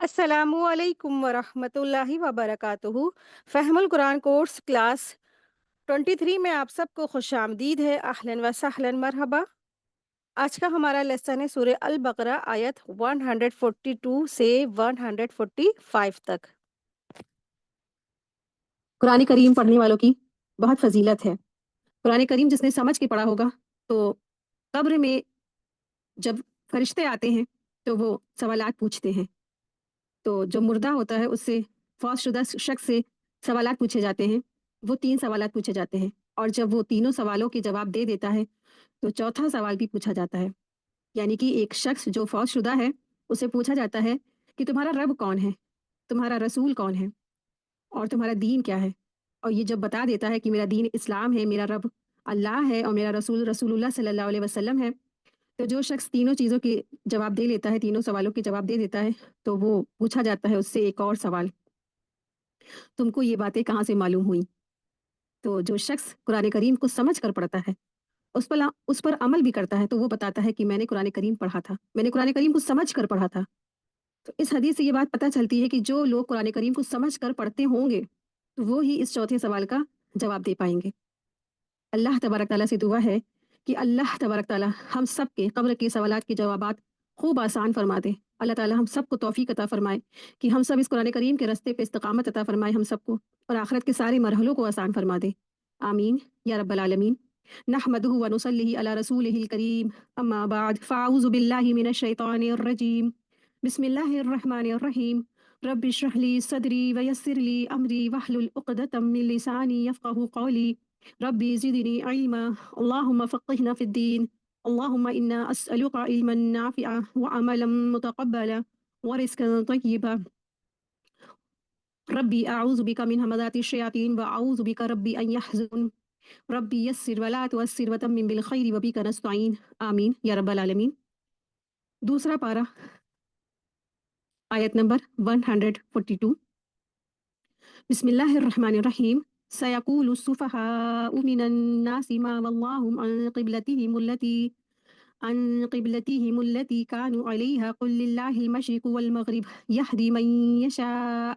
السلام علیکم ورحمۃ اللہ وبرکاتہ۔ فہم القرآن کورس کلاس 23 میں آپ سب کو خوش آمدید ہے۔ اہلاً و سہلاً، مرحبا۔ آج کا ہمارا لیسن ہے سورہ البقرہ آیت 142 سے 145 تک۔ قرآن کریم پڑھنے والوں کی بہت فضیلت ہے۔ قرآن کریم جس نے سمجھ کے پڑھا ہوگا تو قبر میں جب فرشتے آتے ہیں تو وہ سوالات پوچھتے ہیں، تو جو مردہ ہوتا ہے اس سے فوت شدہ شخص سے سوالات پوچھے جاتے ہیں۔ وہ 3 سوالات پوچھے جاتے ہیں، اور جب وہ تینوں سوالوں کے جواب دے دیتا ہے تو چوتھا سوال بھی پوچھا جاتا ہے۔ یعنی کہ ایک شخص جو فوت شدہ ہے اسے پوچھا جاتا ہے کہ تمہارا رب کون ہے، تمہارا رسول کون ہے، اور تمہارا دین کیا ہے۔ اور یہ جب بتا دیتا ہے کہ میرا دین اسلام ہے، میرا رب اللہ ہے، اور میرا رسول رسول اللہ صلی اللہ علیہ وسلم ہے، تو جو شخص تینوں چیزوں کے جواب دے لیتا ہے، تینوں سوالوں کے جواب دے دیتا ہے، تو وہ پوچھا جاتا ہے اس سے ایک اور سوال، تم کو یہ باتیں کہاں سے معلوم ہوئی۔ تو جو شخص قرآن کریم کو سمجھ کر پڑھتا ہے، اس پر عمل بھی کرتا ہے، تو وہ بتاتا ہے کہ میں نے قرآن کریم پڑھا تھا، میں نے قرآن کریم کو سمجھ کر پڑھا تھا۔ تو اس حدیث سے یہ بات پتہ چلتی ہے کہ جو لوگ قرآن کریم کو سمجھ کر پڑھتے ہوں گے تو وہ ہی اس چوتھے سوال کا جواب دے پائیں گے۔ اللہ تبارک تعالیٰ سے دعا ہے کہ اللہ تبارک تعالیٰ ہم سب کے قبر کے سوالات کے جوابات خوب آسان فرما دے۔ اللہ تعالیٰ ہم سب کو توفیق عطا فرمائے کہ ہم سب اس قرآن کریم کے راستے پہ استقامت عطا فرمائے ہم سب کو، اور آخرت کے سارے مرحلوں کو آسان فرما دے۔ آمین یا رب العالمین۔ نحمدہ و نصلی علی رسولہ الکریم، اما بعد فاعوذ باللہ من الشیطان الرجیم، بسم اللہ الرحمن الرحیم۔ رب اشرح لی صدری ویسر لی امری واحلل عقدۃ من لسانی یفقہوا قولی، ربی زدنی علما، اللہم فقہنا فی الدین، اللہم انا اسألک علما نافعا وعملا متقبلا ورزقا طیبا، ربی اعوذ بک من ہمزات الشیاطین واعوذ بک ربی ان یحضرون، ربی یسر ولا تعسر وتمم بالخیر وبک نستعین، آمین یا رب العالمین۔ دوسرا پارہ، آیت نمبر 142۔ بسم اللہ الرحمن الرحیم۔ سيقول السفهاء من الناس ما ولاهم عن قبلتهم التي كانوا عليها قل لله المشرق والمغرب يهدي من يشاء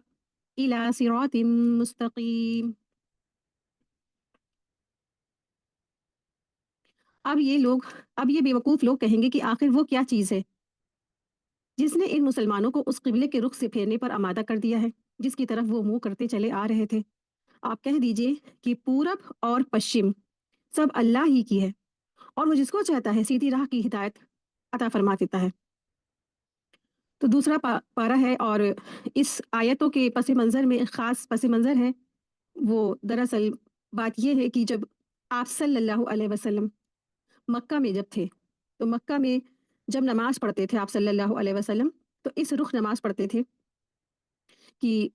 إلى صراط مستقيم۔ اب یہ بیوقوف لوگ کہیں گے کہ آخر وہ کیا چیز ہے جس نے ان مسلمانوں کو اس قبلے کے رخ سے پھیرنے پر آمادہ کر دیا ہے جس کی طرف وہ منہ کرتے چلے آ رہے تھے۔ آپ کہہ دیجئے کہ پورب اور پشچم سب اللہ ہی کی ہے، اور وہ جس کو چاہتا ہے سیدھی راہ کی ہدایت عطا فرما دیتا ہے۔ تو دوسرا پارہ ہے، اور اس آیتوں کے پس منظر میں ایک خاص پس منظر ہے۔ وہ دراصل بات یہ ہے کہ جب آپ صلی اللہ علیہ وسلم مکہ میں جب تھے، تو مکہ میں جب نماز پڑھتے تھے آپ صلی اللہ علیہ وسلم، تو اس رخ نماز پڑھتے تھے کہ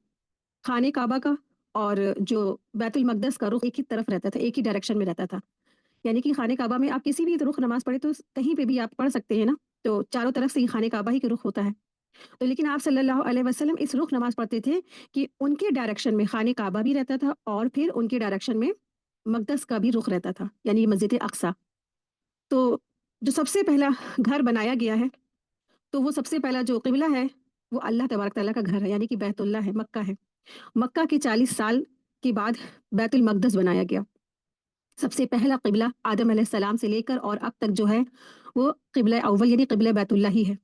خانہ کعبہ کا اور جو بیت المقدس کا رخ ایک ہی طرف رہتا تھا، ایک ہی ڈائریکشن میں رہتا تھا۔ یعنی کہ خانہ کعبہ میں آپ کسی بھی رخ نماز پڑھے تو کہیں پہ بھی آپ پڑھ سکتے ہیں نا، تو چاروں طرف سے ہی خانہ کعبہ ہی کے رخ ہوتا ہے۔ تو لیکن آپ صلی اللہ علیہ وسلم اس رخ نماز پڑھتے تھے کہ ان کے ڈائریکشن میں خانہ کعبہ بھی رہتا تھا، اور پھر ان کے ڈائریکشن میں مقدس کا بھی رخ رہتا تھا، یعنی مسجد اقصی۔ تو جو سب سے پہلا گھر بنایا گیا ہے، تو وہ سب سے پہلا جو قبلہ ہے وہ اللہ تبارک تعالیٰ کا گھر ہے، یعنی کہ بیت اللہ ہے، مکہ ہے۔ مکہ کے 40 سال کے بعد بیت المقدس بنایا گیا۔ سب سے پہلا قبلہ آدم علیہ السلام سے لے کر اور اب تک جو ہے وہ قبلہ اول یعنی قبلہ بیت اللہ ہی ہے۔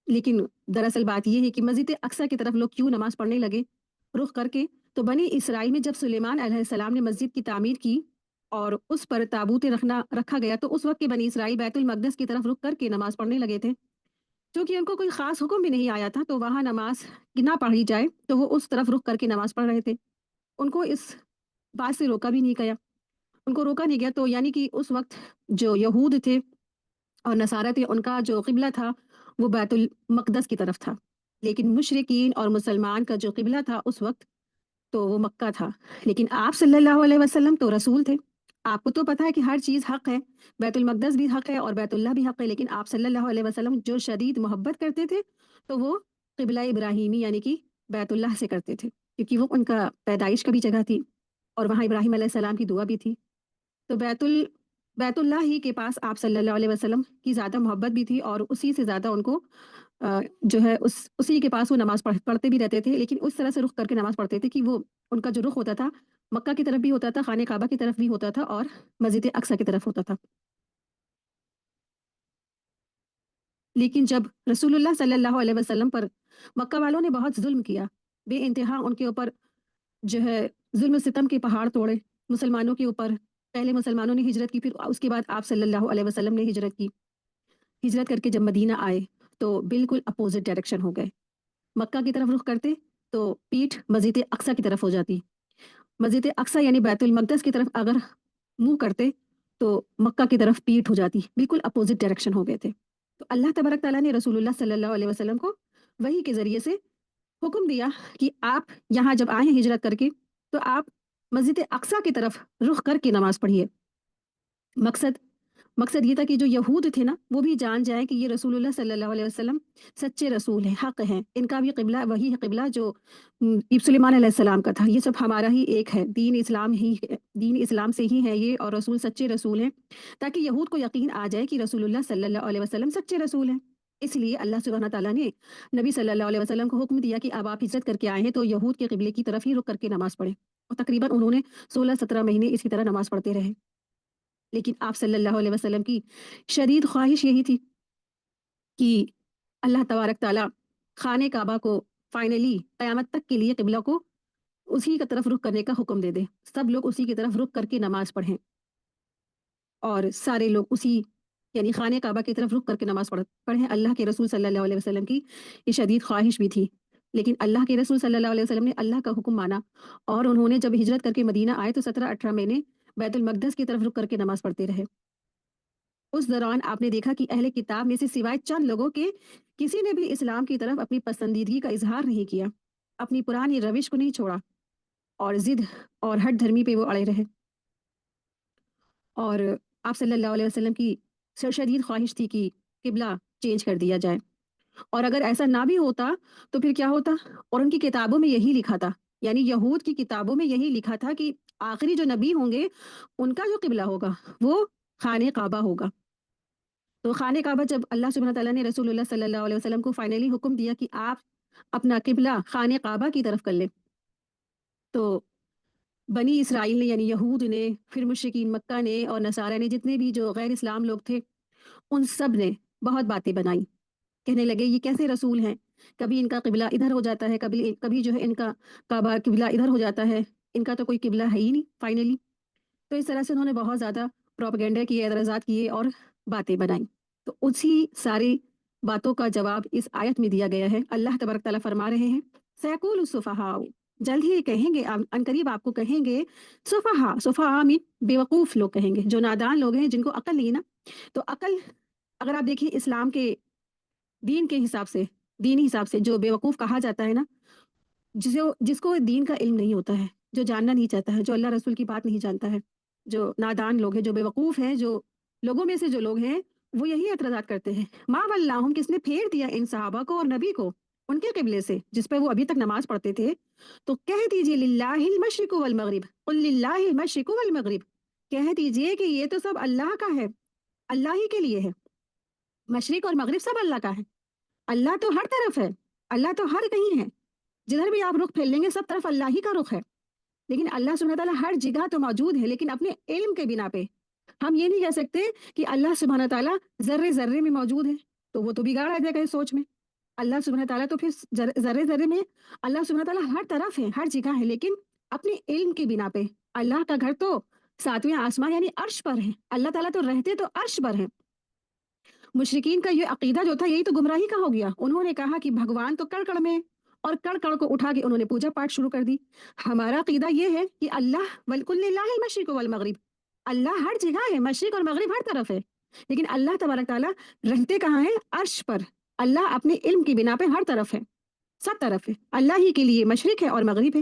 لیکن دراصل بات یہ ہے کہ مسجد اقصی کی طرف لوگ کیوں نماز پڑھنے لگے رخ کر کے؟ تو بنی اسرائیل میں جب سلیمان علیہ السلام نے مسجد کی تعمیر کی اور اس پر تابوت رکھا گیا، تو اس وقت کے بنی اسرائیل بیت المقدس کی طرف رخ کر کے نماز پڑھنے لگے تھے۔ کیونکہ ان کو کوئی خاص حکم بھی نہیں آیا تھا تو وہاں نماز نہ پڑھی جائے، تو وہ اس طرف رخ کر کے نماز پڑھ رہے تھے۔ ان کو اس بات سے روکا بھی نہیں گیا، ان کو روکا نہیں گیا۔ تو یعنی کہ اس وقت جو یہود تھے اور نصارہ تھے، ان کا جو قبلہ تھا وہ بیت المقدس کی طرف تھا، لیکن مشرکین اور مسلمان کا جو قبلہ تھا اس وقت تو وہ مکہ تھا۔ لیکن آپ صلی اللہ علیہ وسلم تو رسول تھے، آپ کو تو پتہ ہے کہ ہر چیز حق ہے، بیت المقدس بھی حق ہے اور بیت اللہ بھی حق ہے، لیکن آپ صلی اللہ علیہ وسلم جو شدید محبت کرتے تھے تو وہ قبلہ ابراہیمی یعنی کہ بیت اللہ سے کرتے تھے، کیونکہ وہ ان کا پیدائش کا بھی جگہ تھی اور وہاں ابراہیم علیہ السلام کی دعا بھی تھی۔ تو بیت اللہ ہی کے پاس آپ صلی اللہ علیہ وسلم کی زیادہ محبت بھی تھی، اور اسی سے زیادہ ان کو جو ہے اسی کے پاس وہ نماز پڑھتے بھی رہتے تھے، لیکن اس طرح سے رخ کر کے نماز پڑھتے تھے کہ وہ ان کا جو رخ ہوتا تھا مکہ کی طرف بھی ہوتا تھا، خانہ کعبہ کی طرف بھی ہوتا تھا اور مسجد اقصی کی طرف ہوتا تھا۔ لیکن جب رسول اللہ صلی اللہ علیہ وسلم پر مکہ والوں نے بہت ظلم کیا، بے انتہا ان کے اوپر جو ہے ظلم و ستم کے پہاڑ توڑے مسلمانوں کے اوپر، پہلے مسلمانوں نے ہجرت کی، پھر اس کے بعد آپ صلی اللہ علیہ وسلم نے ہجرت کی، ہجرت کر کے جب مدینہ آئے تو بالکل اپوزٹ ڈائریکشن ہو گئے، مکہ کی طرف رخ کرتے تو پیٹھ مسجد اقصی کی طرف ہو جاتی، مسجد اقصی یعنی بیت المقدس کی طرف اگر منہ کرتے تو مکہ کی طرف پیٹھ ہو جاتی، بالکل اپوزٹ ڈائریکشن ہو گئے تھے۔ تو اللہ تبارک تعالیٰ نے رسول اللہ صلی اللہ علیہ وسلم کو وحی کے ذریعے سے حکم دیا کہ آپ یہاں جب آئیں ہجرت کر کے تو آپ مسجد اقصی کی طرف رخ کر کے نماز پڑھیے۔ مقصد مقصد یہ تھا کہ جو یہود تھے نا وہ بھی جان جائیں کہ یہ رسول اللہ صلی اللہ علیہ وسلم سچے رسول ہیں، حق ہیں، ان کا بھی قبلہ وہی ہے قبلہ جو سلیمان علیہ السلام کا تھا، یہ سب ہمارا ہی ایک ہے، دین اسلام سے ہی ہے یہ، اور رسول سچے رسول ہیں، تاکہ یہود کو یقین آ جائے کہ رسول اللہ صلی اللہ علیہ وسلم سچے رسول ہیں۔ اس لیے اللہ سبحانہ تعالیٰ نے نبی صلی اللہ علیہ وسلم کو حکم دیا کہ اب آپ ہجرت کر کے آئے ہیں تو یہود کے قبلے کی طرف ہی رک کر کے نماز پڑھیں، اور تقریباً انہوں نے 16-17 مہینے اسی طرح نماز پڑھتے رہے۔ لیکن آپ صلی اللہ علیہ وسلم کی شدید خواہش یہی تھی کہ اللہ تبارک تعالیٰ خانہ کعبہ کو فائنلی قیامت تک کے لیے قبلہ کو اسی کی طرف رخ کرنے کا حکم دے دے، سب لوگ اسی کی طرف رخ کر کے نماز پڑھیں، اور سارے لوگ اسی یعنی خانہ کعبہ کی طرف رخ کر کے نماز پڑھیں۔ اللہ کے رسول صلی اللہ علیہ وسلم کی یہ شدید خواہش بھی تھی، لیکن اللہ کے رسول صلی اللہ علیہ وسلم نے اللہ کا حکم مانا، اور انہوں نے جب ہجرت کر کے مدینہ آئے تو 17-18 مہینے بیت المقدس کی طرف رخ کر کے نماز پڑھتے رہے۔ اس دوران آپ نے دیکھا کہ اہل کتاب میں سے سوائے چند لوگوں کے کسی نے بھی اسلام کی طرف اپنی پسندیدگی کا اظہار نہیں کیا، اپنی پرانی روش کو نہیں چھوڑا، اور ضد اور ہٹ دھرمی پہ وہ اڑے رہے۔ اور آپ صلی اللہ علیہ وسلم کی شدید خواہش تھی کہ قبلہ چینج کر دیا جائے، اور اگر ایسا نہ بھی ہوتا تو پھر کیا ہوتا، اور ان کی کتابوں میں یہی لکھا تھا، یعنی یہود کی کتابوں میں یہی لکھا تھا کہ آخری جو نبی ہوں گے ان کا جو قبلہ ہوگا وہ خانہ کعبہ ہوگا۔ تو خانہ کعبہ جب اللہ سبحانہ تعالیٰ نے رسول اللہ صلی اللہ علیہ وسلم کو فائنلی حکم دیا کہ آپ اپنا قبلہ خانہ کعبہ کی طرف کر لیں، تو بنی اسرائیل نے یعنی یہود نے، پھر مشرکین مکہ نے اور نصارہ نے، جتنے بھی جو غیر اسلام لوگ تھے، ان سب نے بہت باتیں بنائی، کہنے لگے یہ کیسے رسول ہیں، کبھی ان کا قبلہ ادھر ہو جاتا ہے، کبھی جو ہے ان کا کعبہ قبلہ ادھر ہو جاتا ہے، ان کا تو کوئی قبلہ ہے ہی نہیں فائنلی۔ تو اس طرح سے انہوں نے بہت زیادہ پروپیگنڈا کیے، اعتراضات کیے اور باتیں بنائیں۔ تو اسی ساری باتوں کا جواب اس آیت میں دیا گیا ہے۔ اللہ تبارک تعالیٰ فرما رہے ہیں سیقول السفہاء، جلد ہی کہیں گے، ان قریب آپ کو کہیں گے سفہاء میں بیوقوف لوگ کہیں گے، جو نادان لوگ ہیں، جن کو عقل نہیں نا۔ تو عقل اگر آپ دیکھیں اسلام کے دین کے حساب سے، دینی حساب سے جو بیوقوف کہا جاتا ہے نا، جس کو دین کا علم نہیں ہوتا ہے، جو جاننا نہیں چاہتا ہے، جو اللہ رسول کی بات نہیں جانتا ہے، جو نادان لوگ ہیں، جو بیوقوف ہیں، جو لوگوں میں سے جو لوگ ہیں وہ یہی اعتراضات کرتے ہیں، ما ولاہم، کس نے پھیر دیا ان صحابہ کو اور نبی کو ان کے قبلے سے جس پہ وہ ابھی تک نماز پڑھتے تھے۔ تو کہہ دیجئے للہ المشرق والمغرب، قل للہ المشرق والمغرب، کہہ دیجئے کہ یہ تو سب اللہ کا ہے، اللہ ہی کے لیے ہے، مشرق اور مغرب سب اللہ کا ہے، اللہ تو ہر طرف ہے، اللہ تو ہر کہیں ہے، جدھر بھی آپ رخ پھیر لیں گے سب طرف اللہ ہی کا رخ ہے۔ لیکن اللہ سبحانہ تعالیٰ ہر جگہ تو موجود ہے، لیکن اپنے علم کے بنا پہ ہم یہ نہیں کہہ سکتے کہ اللہ سبحانہ تعالیٰ ذرے ذرے میں موجود ہے، تو وہ تو بگاڑ آ جائے گا اس سوچ میں۔ اللہ سبحانہ تعالیٰ تو پھر ذرے ذرے میں، اللہ سبحانہ تعالیٰ ہر طرف ہے، ہر جگہ ہے، لیکن اپنے علم کی بنا پہ اللہ کا گھر تو 7ویں آسمان یعنی عرش پر ہے، اللہ تعالیٰ تو رہتے تو عرش پر ہیں۔ مشرکین کا یہ عقیدہ جو تھا یہی تو گمراہی کا ہو گیا، انہوں نے کہا کہ بھگوان تو کڑ کڑ میں ہے، اور کڑ کڑ کو اٹھا کے انہوں نے پوجا پاٹ شروع کر دی۔ ہمارا عقیدہ یہ ہے کہ اللہ وَلْقُلْ لِلَّهِ الْمَشْرِقُ وَالْمَغْرِبُ، اللہ ہر جگہ ہے، مشرق اور مغرب ہر طرف ہے، لیکن اللہ تبارک تعالیٰ رہتے کہاں ہیں؟ عرش پر۔ اللہ اپنے علم کی بنا پہ ہر طرف ہے، سب طرف ہے، اللہ ہی کے لیے مشرق ہے اور مغرب ہے،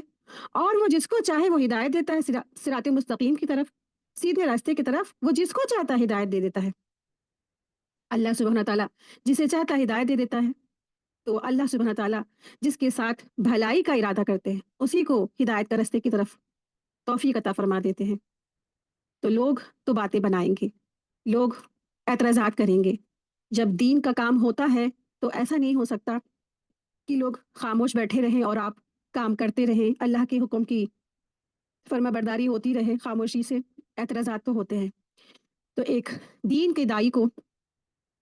اور وہ جس کو چاہے وہ ہدایت دیتا ہے صراط مستقیم کی طرف، سیدھے راستے کی طرف، وہ جس کو چاہتا ہے ہدایت دے دیتا ہے۔ اللہ سبحانہ تعالیٰ جسے چاہتا ہے ہدایت دے دیتا ہے، تو اللہ سبحانہ تعالیٰ جس کے ساتھ بھلائی کا ارادہ کرتے ہیں اسی کو ہدایت کا راستے کی طرف توفیق عطا فرما دیتے ہیں۔ تو لوگ تو باتیں بنائیں گے، لوگ اعتراضات کریں گے، جب دین کا کام ہوتا ہے तो ऐसा नहीं हो सकता कि लोग खामोश बैठे रहें और आप काम करते रहें, अल्लाह के हुक्म की फर्माबरदारी होती रहे खामोशी से। एतराज़ात तो होते हैं। तो एक दीन के दाई को,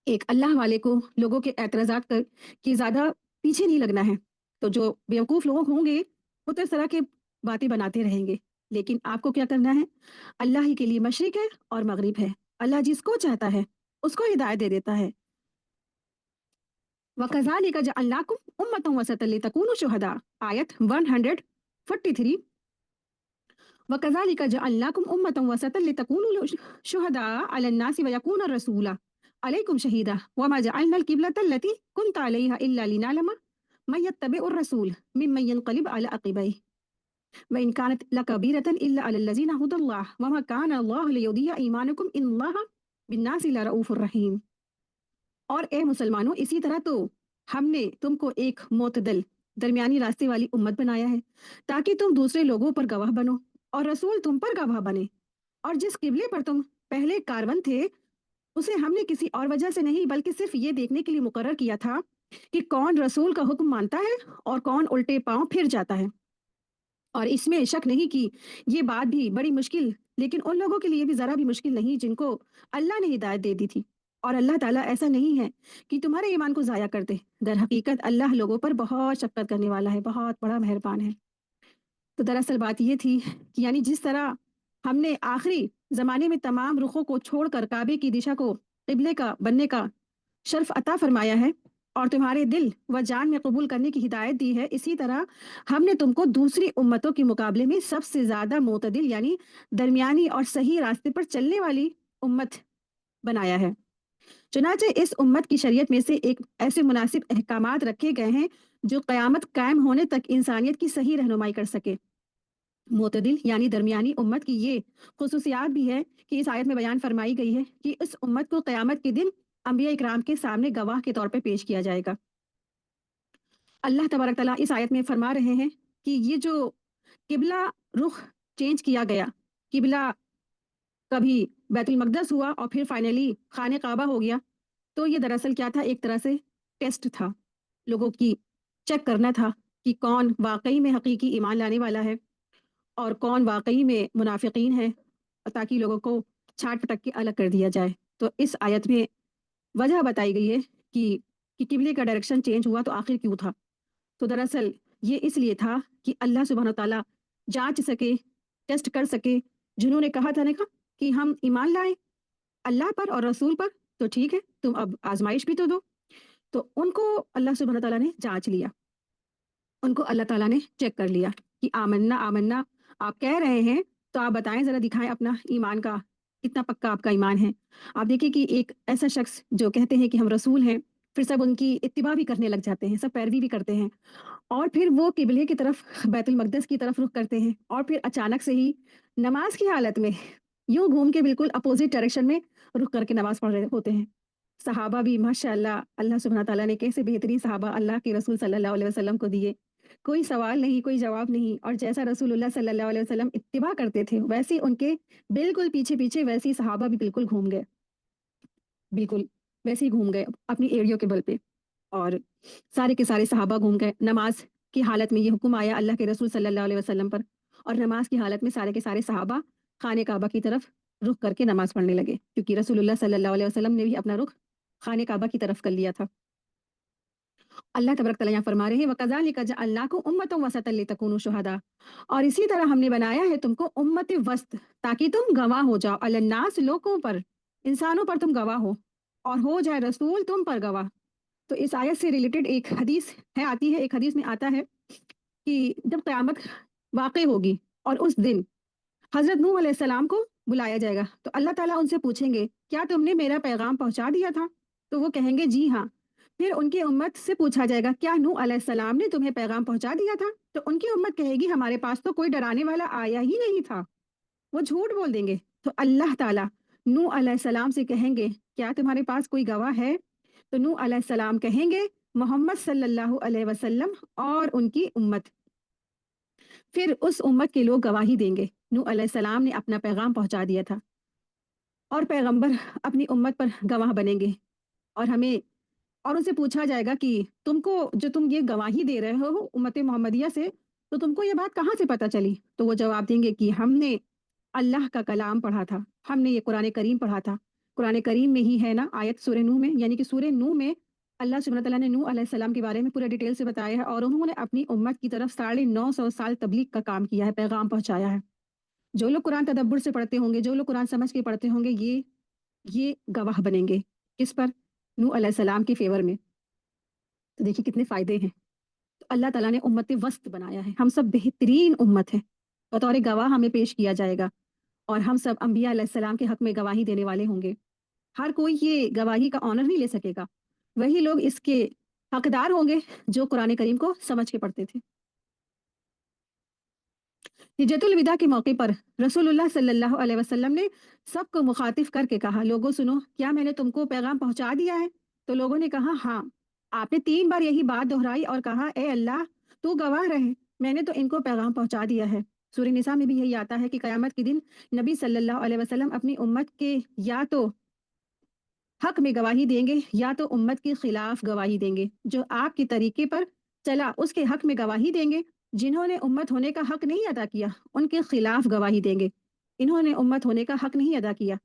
एक अल्लाह वाले को लोगों के एतराज़ात कर कि ज़्यादा पीछे नहीं लगना है। तो जो बेवकूफ़ लोग होंगे, वो तो इस तरह की बातें बनाते रहेंगे। लेकिन आपको क्या करना है? अल्लाह ही के लिए मशरिक़ है और मग़रिब है। अल्लाह जिसको चाहता है, उसको हिदायत दे देता है। वकज़ालिक जअलनाकुम उम्मतन वसतन लितकूनु शुहदा, आयत 143। वकज़ालिक जअलनाकुम उम्मतन वसतन लितकूनु शुहदा अलन्नासि वयकून रसूला अलैकुम शहीदा वमा जअलना अलकिबलतल्लती कुनत अलैहा इल्ला लिनअलम मन यत्तबिउर रसूल मिम्मन यनक़लिब अला अक़िबैहि वइन कानत लकबीरतन इल्ला अलल्लज़ीना हुदल्लाह वमा काना अल्लाहु लियुदियअ ईमानकुम इन्नल्लाहा बिन्नासि लरऊफ़ुर रहीम। और ए मुसलमानों, इसी तरह तो हमने तुमको एक मोतदल दरमियानी रास्ते वाली उम्मत बनाया है, ताकि तुम दूसरे लोगों पर गवाह बनो और रसूल तुम पर गवाह बने। और जिस किबले पर तुम पहले कारवन थे, उसे हमने किसी और वजह से नहीं बल्कि सिर्फ ये देखने के लिए मुकर्रर किया था कि कौन रसूल का हुक्म मानता है और कौन उल्टे पांव फिर जाता है। और इसमें शक नहीं कि ये बात भी बड़ी मुश्किल, लेकिन उन लोगों के लिए भी ज़रा भी मुश्किल नहीं जिनको अल्लाह ने हिदायत दे दी थी। और अल्लाह ताला ऐसा नहीं है कि तुम्हारे ईमान को ज़ाया कर दे। दर हकीकत अल्लाह लोगों पर बहुत शफ़क़त करने वाला है, बहुत बड़ा मेहरबान है। तो दरअसल बात ये थी कि यानी जिस तरह हमने आखिरी ज़माने में तमाम रुखों को छोड़कर काबे की दिशा को क़िबले का बनने का शर्फ अता फरमाया है और तुम्हारे दिल व जान में कबूल करने की हिदायत दी है, इसी तरह हमने तुमको दूसरी उम्मतों के मुकाबले में सबसे ज़्यादा मोतदिल यानी दरमियानी और सही रास्ते पर चलने वाली उम्मत बनाया है। चुनाचे इस उम्मत की शरीयत में से एक ऐसे मुनासिब अहकामात रखे गए हैं जो क़यामत कायम होने तक इंसानियत की सही रहनुमाई कर सके। मोतदिल यानी दरमियानी उम्मत की ये खुसूसियात भी है कि इस आयत में बयान फरमाई गई है कि इस उम्मत को क़यामत के दिन अंबिया इकराम के सामने गवाह के तौर पे पेश किया जाएगा। अल्लाह तबारक तआला इस आयत में फरमा रहे हैं कि ये जो किबला रुख चेंज किया गया, किबला कभी बैतुल मक़दस हुआ और फिर फाइनली खाने काबा हो गया, तो ये दरअसल क्या था, एक तरह से टेस्ट था। लोगों की चेक करना था कि कौन वाक़ई में हकीकी ईमान लाने वाला है और कौन वाक़ई में मुनाफ़िकीन है, ताकि लोगों को छाँट-पटक के अलग कर दिया जाए। तो इस आयत में वजह बताई गई है कि किबले का डायरेक्शन चेंज हुआ तो आखिर क्यों था? तो दरअसल ये इसलिए था कि अल्लाह सुब्हानहू तआला जाँच सके, टेस्ट कर सके। जिन्होंने कहा था ना कि हम ईमान लाए अल्लाह पर और रसूल पर, तो ठीक है, तुम अब आज़माइश भी तो दो। तो उनको अल्लाह सुब्हानहू तआला ने जाँच लिया। उनको अल्लाह ताला ने चेक कर लिया कि आमन्ना आमन्ना आप कह रहे हैं, तो आप बताएं, ज़रा दिखाएं अपना ईमान का कितना पक्का आपका ईमान है। आप देखिए कि एक ऐसा शख्स जो कहते हैं कि हम रसूल हैं, फिर सब उनकी इत्तिबा भी करने लग जाते हैं, सब पैरवी भी करते हैं और फिर वो किबले की तरफ बैतुल मक़दस की तरफ रुख करते हैं और फिर अचानक से ही नमाज की हालत में यूं घूम के बिल्कुल अपोजिट डायरेक्शन में रुख करके नमाज पढ़ रहे होते हैं। सहाबा भी माशाअल्लाह, अल्लाह सुब्हानहू तआला ने कैसे बेहतरीन सहाबा अल्लाह के रसूल सल्लल्लाहु अलैहि वसल्लम को दिए। कोई सवाल नहीं, कोई जवाब नहीं, और जैसा रसूलुल्लाह सल्लल्लाहु अलैहि वसल्लम इत्तिबा करते थे, वैसे ही उनके बिल्कुल पीछे-पीछे वैसे ही सहाबा भी बिल्कुल घूम गए। बिल्कुल, वैसे ही घूम गए अपनी एड़ियों के बल पे और सारे के सारे सहाबा घूम गए। नमाज की हालत में ये हुक्म आया अल्लाह के रसूल सल्लल्लाहु अलैहि वसल्लम पर और नमाज की हालत में सारे के सारे सहाबा खाने काबा की तरफ रुख करके नमाज पढ़ने लगे, क्योंकि रसूलुल्लाह सल्लल्लाहु अलैहि वसल्लम ने भी अपना रुख खाने काबा की तरफ कर लिया था। अल्लाह तबारक तआला यहाँ फरमा रहे हैं वकज़ालिक जअलनाकुम उम्मतन वसतन लितकूनु शुहदा, और इसी तरह हमने बनाया है तुमको उम्मत वस्त, ताकि तुम गवाह हो जाओ अलन्नास लोगों पर, इंसानों पर तुम गवाह हो जाए रसूल तुम पर गवाह। तो इस आयत से रिलेटेड एक हदीस है, आती है, एक हदीस में आता है कि जब क़यामत वाक़ई होगी और उस दिन हज़रत नूह अलैहिस्सलाम को बुलाया जाएगा, तो अल्लाह ताला उनसे पूछेंगे, क्या तुमने मेरा पैगाम पहुँचा दिया था? तो वो कहेंगे जी हाँ। फिर उनकी उम्मत से पूछा जाएगा, क्या नूह अलैहिस्सलाम ने तुम्हें पैगाम पहुँचा दिया था? तो उनकी उम्मत कहेगी, हमारे पास तो कोई डराने वाला आया ही नहीं था। वो झूठ बोल देंगे। तो अल्लाह ताला नूह अलैहिस्सलाम से कहेंगे, क्या तुम्हारे पास कोई गवाह है? तो नूह अलैहिस्सलाम कहेंगे, मोहम्मद सल्लल्लाहु अलैहि वसल्लम और उनकी उम्मत। फिर उस उम्मत के लोग गवाही देंगे, नूह अलैहिस्सलाम ने अपना पैगाम पहुँचा दिया था और पैगंबर अपनी उम्मत पर गवाह बनेंगे और हमें और उनसे पूछा जाएगा कि तुमको जो तुम ये गवाही दे रहे हो उम्मत मोहम्मदिया से, तो तुमको ये बात कहाँ से पता चली? तो वो जवाब देंगे कि हमने अल्लाह का कलाम पढ़ा था, हमने ये कुरान करीम पढ़ा था। कुरान करीम में ही है ना आयत सूरह नूह में, यानी कि सूरह नूह में अल्लाह सुब्हानहू तआला ने नूह अलैहिस्सलाम के बारे में पूरे डिटेल से बताया है और उन्होंने अपनी उम्मत की तरफ 950 साल तबलीग का काम किया है, पैगाम पहुँचाया है। जो लोग कुरान तदब्बुर से पढ़ते होंगे, जो लोग कुरान समझ के पढ़ते होंगे, ये गवाह बनेंगे। किस पर? नूह अलैहिस्सलाम के फ़ेवर में। तो देखिए कितने फ़ायदे हैं। तो अल्लाह ताला ने उम्मत वस्त बनाया है, हम सब बेहतरीन उम्मत है, बतौर गवाह हमें पेश किया जाएगा और हम सब अंबिया अलैहिस्सलाम के हक में गवाही देने वाले होंगे। हर कोई ये गवाही का ऑनर नहीं ले सकेगा, वही लोग इसके हकदार होंगे जो कुरान करीम को समझ के पढ़ते थे। हिज्जतुल विदा के मौके पर रसूलुल्लाह सल्लल्लाहु अलैहि वसल्लम ने सबको मुखातिब करके कहा, लोगों सुनो, क्या मैंने तुमको पैगाम पहुंचा दिया है? तो लोगों ने कहा हाँ। आपने 3 बार यही बात दोहराई और कहा, ए अल्लाह, तू गवाह रहे, मैंने तो इनको पैगाम पहुंचा दिया है। सूरह निसा में भी यही आता है कि कयामत के दिन नबी सल्लल्लाहु अलैहि वसल्लम अपनी उम्मत के या तो हक में गवाही देंगे या तो उम्मत के खिलाफ गवाही देंगे। जो आपके तरीके पर चला उसके हक में गवाही देंगे, जिन्होंने उम्मत होने का हक नहीं अदा किया उनके खिलाफ गवाही देंगे। इन्होंने उम्मत होने का हक नहीं अदा किया।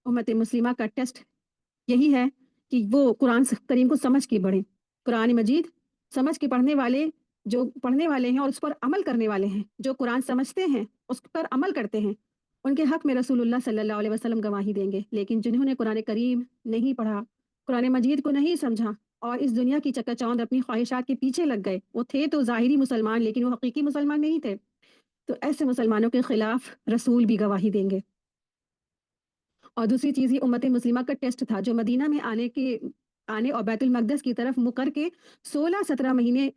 उम्मत मुस्लिमा का टेस्ट यही है कि वो कुरान करीम को समझ के पढ़ें। कुरान मजीद समझ के पढ़ने वाले, जो पढ़ने वाले हैं और उस पर अमल करने वाले हैं, जो कुरान समझते हैं उस पर अमल करते हैं, उनके हक में रसूलुल्लाह सल्लल्लाहु अलैहि वसल्लम गवाही देंगे। लेकिन जिन्होंने कुरान करीम नहीं पढ़ा, कुरान मजीद को नहीं समझा और इस दुनिया की चकाचौंध अपनी ख्वाहिशात के पीछे लग गए, वो थे तो ज़ाहिरी मुसलमान लेकिन वो हकीकी मुसलमान नहीं थे, तो ऐसे मुसलमानों के खिलाफ रसूल भी गवाही देंगे। और दूसरी चीज़ ये उम्मत मुस्लिमा का टेस्ट था, जो मदीना में आने और बैतुल मक़दस की तरफ मुँह करके 16-17 महीने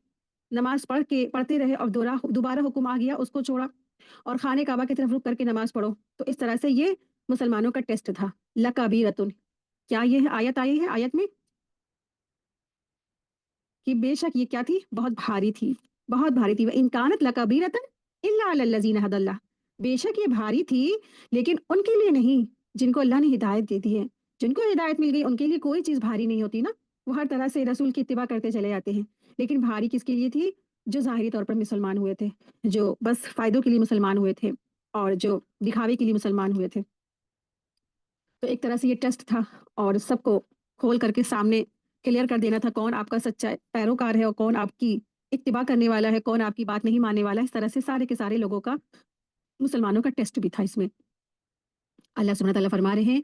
नमाज़ पढ़ते रहे और दोबारा हुक्म आ गया उसको छोड़ा और खाने काबा की तरफ रुक करके नमाज़ पढ़ो। तो इस तरह से ये मुसलमानों का टेस्ट था। लकबीरतुन, क्या ये आयत आई है? आयत में कि बेशक ये क्या थी? बहुत भारी थी, बहुत भारी थी। व इन कानत लकबीरतन इल्ला अलल लज़ीना हदल्लाह, बेशक ये भारी थी लेकिन उनके लिए नहीं जिनको अल्लाह ने हिदायत दे दी है। जिनको हिदायत मिल गई उनके लिए कोई चीज़ भारी नहीं होती ना, वो हर तरह से रसूल की इत्तिबा करते चले जाते हैं। लेकिन भारी किसके लिए थी? जो ज़ाहिरी तौर पर मुसलमान हुए थे, जो बस फ़ायदों के लिए मुसलमान हुए थे और जो दिखावे के लिए मुसलमान हुए थे। तो एक तरह से ये टेस्ट था और सबको खोल करके सामने क्लियर कर देना था कौन आपका सच्चा पैरोकार है और कौन आपकी इत्तिबा करने वाला है, कौन आपकी बात नहीं मानने वाला है। इस तरह से सारे के सारे लोगों का, मुसलमानों का टेस्ट भी था इसमें। अल्लाह सुब्हानहू तआला फरमा रहे हैं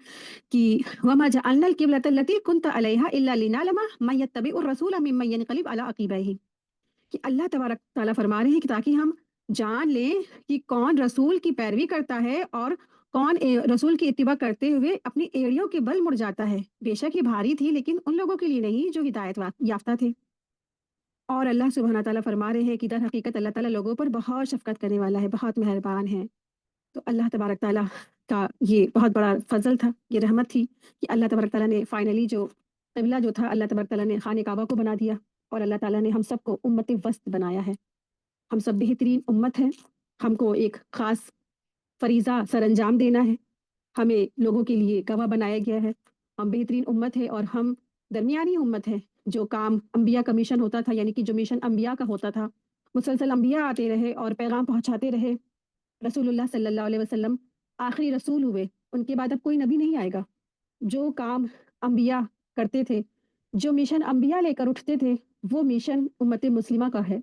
कि वमा जअलनल क़िबलतल्लती कुन्त अलैहा इल्ला लिनअलमा मन यत्तबिउर रसूला मिम्मन यनक़लिब अला अक़ीबैहि, कि अल्लाह तबारक तआला फरमा रहे हैं कि ताकि हम जान लें कि कौन रसूल की पैरवी करता है और कौन रसूल की इत्तिबा करते हुए अपनी एड़ियों के बल मुड़ जाता है। बेशक ये भारी थी लेकिन उन लोगों के लिए नहीं जो हिदायत याफ्ता थे। और अल्लाह सुब्हानहू तआला फरमा रहे हैं कि दर हकीकत अल्लाह ताला लोगों पर बहुत शफ़क़त करने वाला है, बहुत मेहरबान है। तो अल्लाह तबारक तआला का ये बहुत बड़ा फ़ज़ल था, ये रहमत थी कि अल्लाह तबारक तआला ने फ़ाइनली जो क़िबला जो था, अल्लाह तबारक तआला ने ख़ाने काबा को बना दिया और अल्लाह ताला ने हम सबको उम्मत वस्त बनाया है। हम सब बेहतरीन उम्मत हैं, हमको एक ख़ास फ़रीज़ा सरअंजाम देना है, हमें लोगों के लिए गवाह बनाया गया है। हम बेहतरीन उम्मत है और हम दरमियानी उम्मत है। जो काम अंबिया का मिशन होता था, यानी कि जो मिशन अंबिया का होता था, मुसलसल अंबिया आते रहे और पैगाम पहुँचाते रहे। रसूलुल्लाह सल्लल्लाहु अलैहि वसल्लम आखिरी रसूल हुए, उनके बाद अब कोई नबी नहीं आएगा। जो काम अंबिया करते थे, जो मिशन अंबिया लेकर उठते थे, वो मिशन उम्मत मुस्लिमा का है।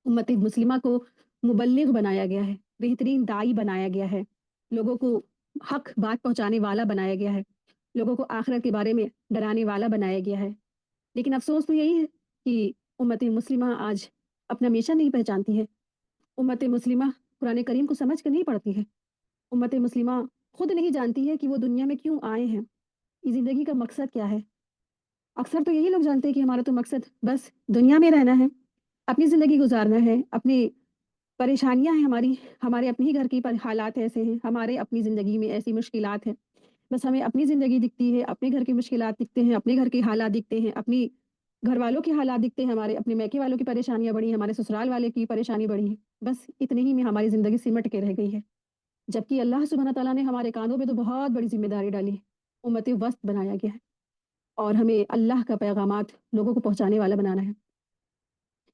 उम्मत मुस्लिमा को मुबल्लिग बनाया गया है, बेहतरीन दाई बनाया गया है, लोगों को हक बात पहुँचाने वाला बनाया गया है, लोगों को आखिरत के बारे में डराने वाला बनाया गया है। लेकिन अफ़सोस तो यही है कि उम्मत मुस्लिमा आज अपना मिशन नहीं पहचानती है। उम्मत मुस्लिमा कुरान करीम को समझ कर नहीं पढ़ती है। उम्मत मुस्लिमा खुद नहीं जानती है कि वो दुनिया में क्यों आए हैं, ये ज़िंदगी का मकसद क्या है। अक्सर तो यही लोग जानते हैं कि हमारा तो मकसद बस दुनिया में रहना है, अपनी ज़िंदगी गुज़ारना है, अपनी परेशानियाँ हैं हमारी, हमारे अपने ही घर की हालात ऐसे हैं, हमारे अपनी ज़िंदगी में ऐसी मुश्किलात हैं। बस हमें अपनी ज़िंदगी दिखती है, अपने घर के मुश्किलात दिखते हैं, अपने घर के हालात दिखते हैं, अपनी घर वालों के हालात दिखते हैं, हमारे अपने मैके वालों की परेशानियाँ बड़ी हैं, हमारे ससुराल वाले की परेशानी बड़ी है। बस इतने ही में हमारी ज़िंदगी सिमट के रह गई है। जबकि अल्लाह सुब्हानहू तआला ने हमारे काँधों पे तो बहुत बड़ी ज़िम्मेदारी डाली है, उम्मत वस्त बनाया गया है। اور ہمیں اللہ کا پیغامات لوگوں کو پہنچانے والا بنانا ہے۔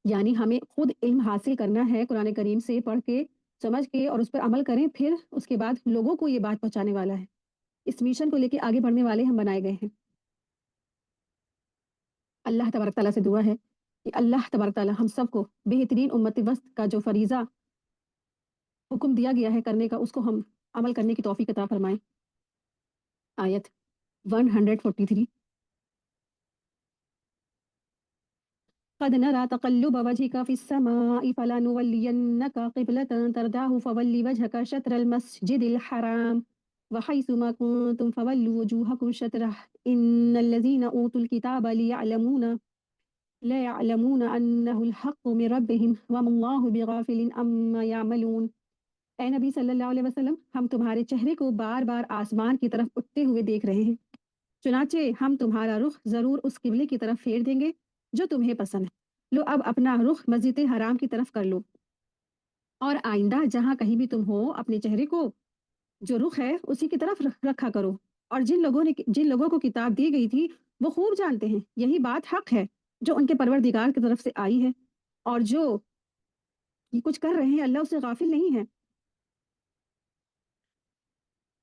یعنی ہمیں خود علم حاصل کرنا ہے قرآن کریم سے پڑھ کے، سمجھ کے اور اس پر عمل کریں، پھر اس کے بعد لوگوں کو یہ بات پہنچانے والا ہے۔ اس مشن کو لے کے آگے بڑھنے والے ہم بنائے گئے ہیں۔ اللہ تبارک تعالیٰ سے دعا ہے کہ اللہ تبارک تعالیٰ ہم سب کو بہترین امت وسط کا جو فریضہ حکم دیا گیا ہے کرنے کا، اس کو ہم عمل کرنے کی توفیق عطا فرمائیں۔ آیت 143۔ قد نرى تقلب وجهك في السماء فلنولينك قبلة ترضاه فول وجهك شطر المسجد الحرام وحيث ما كنتم فولوا وجوهكم شطره إن الذين أوتوا الكتاب لا يعلمون أنه الحق من ربهم وما الله بغافل عما يعملون۔ اے نبی صلی اللہ علیہ وسلم، ہم تمہارے چہرے کو بار بار آسمان کی طرف اٹھتے ہوئے دیکھ رہے ہیں، چنانچہ ہم تمہارا رخ ضرور اس قبلے کی طرف پھیر دیں گے جو تمہیں پسند ہے۔ لو اب اپنا رخ مسجد حرام کی طرف کر لو، اور آئندہ جہاں کہیں بھی تم ہو اپنے چہرے کو جو رخ ہے اسی کی طرف رکھا کرو۔ اور جن لوگوں کو کتاب دی گئی تھی وہ خوب جانتے ہیں یہی بات حق ہے جو ان کے پروردگار کی طرف سے آئی ہے، اور جو یہ کچھ کر رہے ہیں اللہ اس سے غافل نہیں ہے۔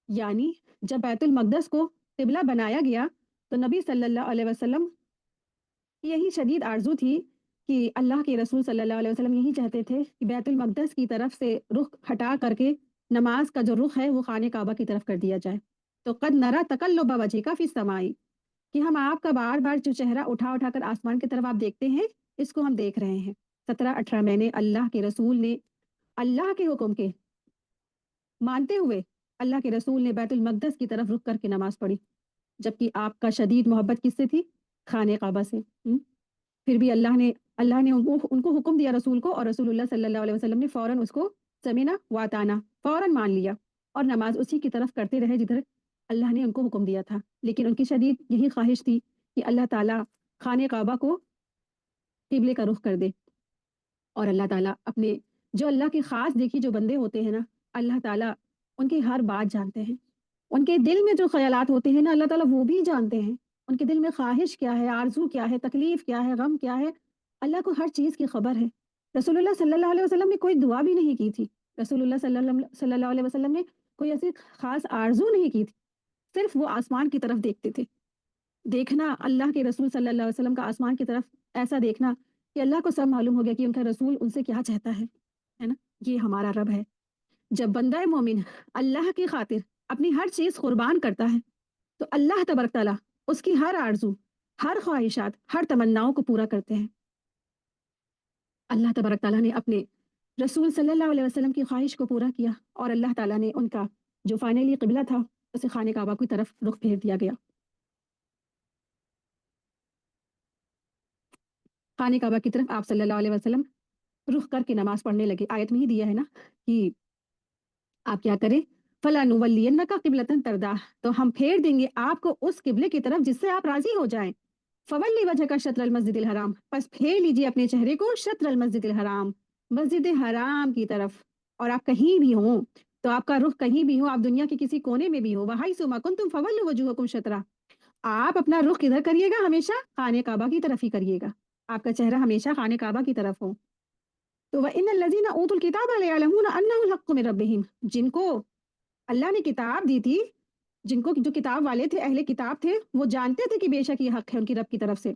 یعنی جب بیت المقدس کو قبلہ بنایا گیا تو نبی صلی اللہ علیہ وسلم کی یہی شدید آرزو تھی کہ اللہ کے رسول صلی اللہ علیہ وسلم یہی چاہتے تھے کہ بیت المقدس کی طرف سے رخ ہٹا کر کے نماز کا جو رخ ہے وہ خانہ کعبہ کی طرف کر دیا جائے۔ تو قد نرا تقلب وجهک فی السماء، کہ ہم آپ کا بار بار جو چہرہ اٹھا کر آسمان کی طرف آپ دیکھتے ہیں، اس کو ہم دیکھ رہے ہیں۔ 17-18 مہینے اللہ کے رسول نے اللہ کے حکم کے مانتے ہوئے اللہ کے رسول نے بیت المقدس کی طرف رخ کر کے نماز پڑھی، جبکہ آپ کا شدید محبت کس سے تھی؟ خانہ کعبہ سے۔ پھر بھی اللہ نے ان کو حکم دیا رسول کو، اور رسول اللہ صلی اللہ علیہ وسلم نے فوراً اس کو سمینا واتانا فوراً مان لیا اور نماز اسی کی طرف کرتے رہے جدھر اللہ نے ان کو حکم دیا تھا۔ لیکن ان کی شدید یہی خواہش تھی کہ اللہ تعالیٰ خانہ کعبہ کو قبلے کا رخ کر دے، اور اللہ تعالیٰ اپنے جو اللہ کے خاص دیکھی جو بندے ہوتے ہیں نا، اللہ تعالیٰ ان کی ہر بات جانتے ہیں، ان کے دل میں جو خیالات ہوتے ہیں نا اللہ تعالیٰ وہ بھی جانتے ہیں، ان کے دل میں خواہش کیا ہے، آرزو کیا ہے، تکلیف کیا ہے، غم کیا ہے، اللہ کو ہر چیز کی خبر ہے۔ رسول اللہ صلی اللہ علیہ وسلم نے کوئی دعا بھی نہیں کی تھی، رسول اللہ صلی اللہ علیہ وسلم نے کوئی ایسی خاص آرزو نہیں کی تھی، صرف وہ آسمان کی طرف دیکھتے تھے۔ دیکھنا اللہ کے رسول صلی اللہ علیہ وسلم کا آسمان کی طرف ایسا دیکھنا کہ اللہ کو سب معلوم ہو گیا کہ ان کا رسول ان سے کیا چاہتا ہے نا، یہ ہمارا رب ہے۔ جب بندہ مومن اللہ کی خاطر اپنی ہر چیز قربان کرتا ہے تو اللہ تبارک تعالیٰ اس کی ہر آرزو، ہر خواہشات، ہر تمناؤں کو پورا کرتے ہیں۔ اللہ تبارک تعالیٰ نے اپنے رسول صلی اللہ علیہ وسلم کی خواہش کو پورا کیا، اور اللہ تعالیٰ نے ان کا جو فائنلی قبلہ تھا اسے خانہ کعبہ کی طرف رخ پھیر دیا گیا۔ خانہ کعبہ کی طرف آپ صلی اللہ علیہ وسلم رخ کر کے نماز پڑھنے لگے۔ آیت میں ہی دیا ہے نا کہ آپ کیا کریں، فَلَنُوَلِّيَنَّكَ قِبْلَةً تَرْضَاهَا، تو ہم پھیر دیں گے آپ کو اس قبلے کی طرف جس سے آپ راضی ہو جائیں۔ فَوَلِّ وَجْهَكَ شَطْرَ الْمَسْجِدِ الْحَرَامِ، پس پھیر لیجیے اپنے چہرے کو شطر المسجد الحرام، مسجد حرام کی طرف۔ اور آپ کہیں بھی ہوں تو آپ کا رخ کہیں بھی ہو، آپ دنیا کے کسی کونے میں بھی ہو، وَحَيْثُ مَا كُنْتُمْ فَوَلُّوا وُجُوهَكُمْ شَطْرَهُ، آپ اپنا رخ کدھر کریے گا؟ ہمیشہ خانہ کعبہ کی طرف ہی کریے گا، آپ کا چہرہ ہمیشہ خانہ کعبہ کی طرف ہو۔ تو وَإِنَّ الَّذِينَ أُوتُوا الْكِتَابَ لَيَعْلَمُونَ أَنَّهُ الْحَقُّ مِنْ رَبِّهِمْ، جن کو اللہ نے کتاب دی تھی، جن کو جو کتاب والے تھے، اہل کتاب تھے، وہ جانتے تھے کہ بے شک یہ حق ہے ان کی رب کی طرف سے،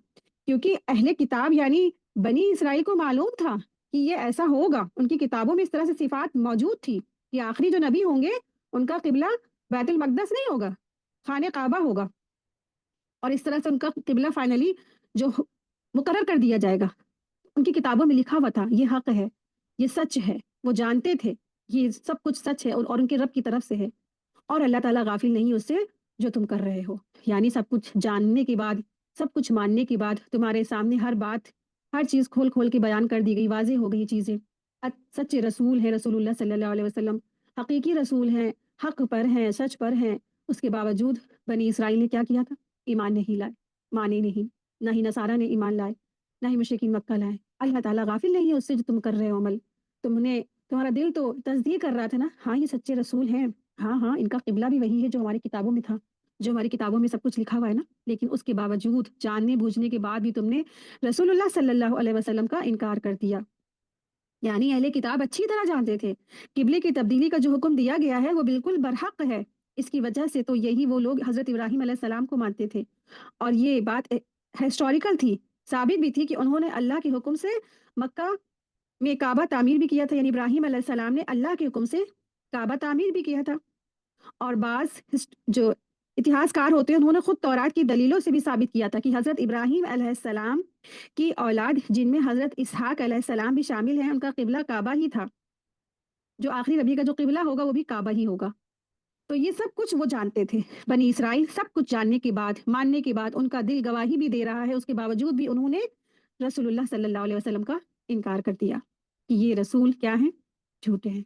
کیونکہ اہل کتاب یعنی بنی اسرائیل کو معلوم تھا کہ یہ ایسا ہوگا، ان کی کتابوں میں اس طرح سے صفات موجود تھی کہ آخری جو نبی ہوں گے ان کا قبلہ بیت المقدس نہیں ہوگا، خانہ کعبہ ہوگا، اور اس طرح سے ان کا قبلہ فائنلی جو مقرر کر دیا جائے گا، ان کی کتابوں میں لکھا ہوا تھا یہ حق ہے، یہ سچ ہے، وہ جانتے تھے یہ سب کچھ سچ ہے اور ان کے رب کی طرف سے ہے، اور اللہ تعالیٰ غافل نہیں اس سے جو تم کر رہے ہو۔ یعنی سب کچھ جاننے کے بعد، سب کچھ ماننے کے بعد تمہارے سامنے ہر بات، ہر چیز کھول کھول کے بیان کر دی گئی، واضح ہو گئی چیزیں۔ سچے رسول ہیں رسول اللہ صلی اللہ علیہ وسلم، حقیقی رسول ہیں، حق پر ہیں، سچ پر ہیں، اس کے باوجود بنی اسرائیل نے کیا کیا تھا؟ ایمان نہیں لائے، مانے نہیں، نہ ہی نصارہ نے ایمان لائے، نہ ہی مشرکین مکہ لائے۔ اللہ تعالیٰ غافل نہیں ہے اس سے جو تم کر رہے ہو عمل، تمہارا دل تو تصدیق کر رہا تھا نا، ہاں یہ سچے رسول ہیں، ہاں ان کا قبلہ بھی وہی ہے جو ہماری کتابوں میں تھا، जो हमारी किताबों में सब कुछ लिखा हुआ है ना, लेकिन उसके बावजूद जानने बूझने के बाद भी तुमने रसूलुल्लाह सल्लल्लाहु अलैहि वसल्लम का इनकार कर दिया। यानी अहले किताब अच्छी तरह जानते थे किबले की तब्दीली का जो हुक्म दिया गया है वो बिल्कुल बरहक है। इसकी वजह से तो यही वो लोग हजरत इब्राहिम अलैहिस्सलाम को मानते थे। और ये बात हिस्टोरिकल थी, साबित भी थी कि उन्होंने अल्लाह के हुक्म से मक्का में काबा तामीर भी किया था। यानी इब्राहिम अलैहिस्सलाम ने अल्लाह के हुक्म से काबा तामीर भी किया था। और जो इतिहासकार होते हैं उन्होंने खुद तौरात की दलीलों से भी साबित किया था कि हज़रत इब्राहिम अलैहिस्सलाम की औलाद जिनमें हज़रत इसहाक अलैहिस्सलाम भी शामिल हैं, उनका किबला काबा ही था। जो आखिरी नबी का जो किबला होगा वो भी काबा ही होगा। तो ये सब कुछ वो जानते थे। बनी इसराइल सब कुछ जानने के बाद, मानने के बाद, उनका दिल गवाही भी दे रहा है, उसके बावजूद भी उन्होंने रसूलुल्लाह सल्लल्लाहु अलैहि वसल्लम का इनकार कर दिया कि ये रसूल क्या हैं? झूठे हैं।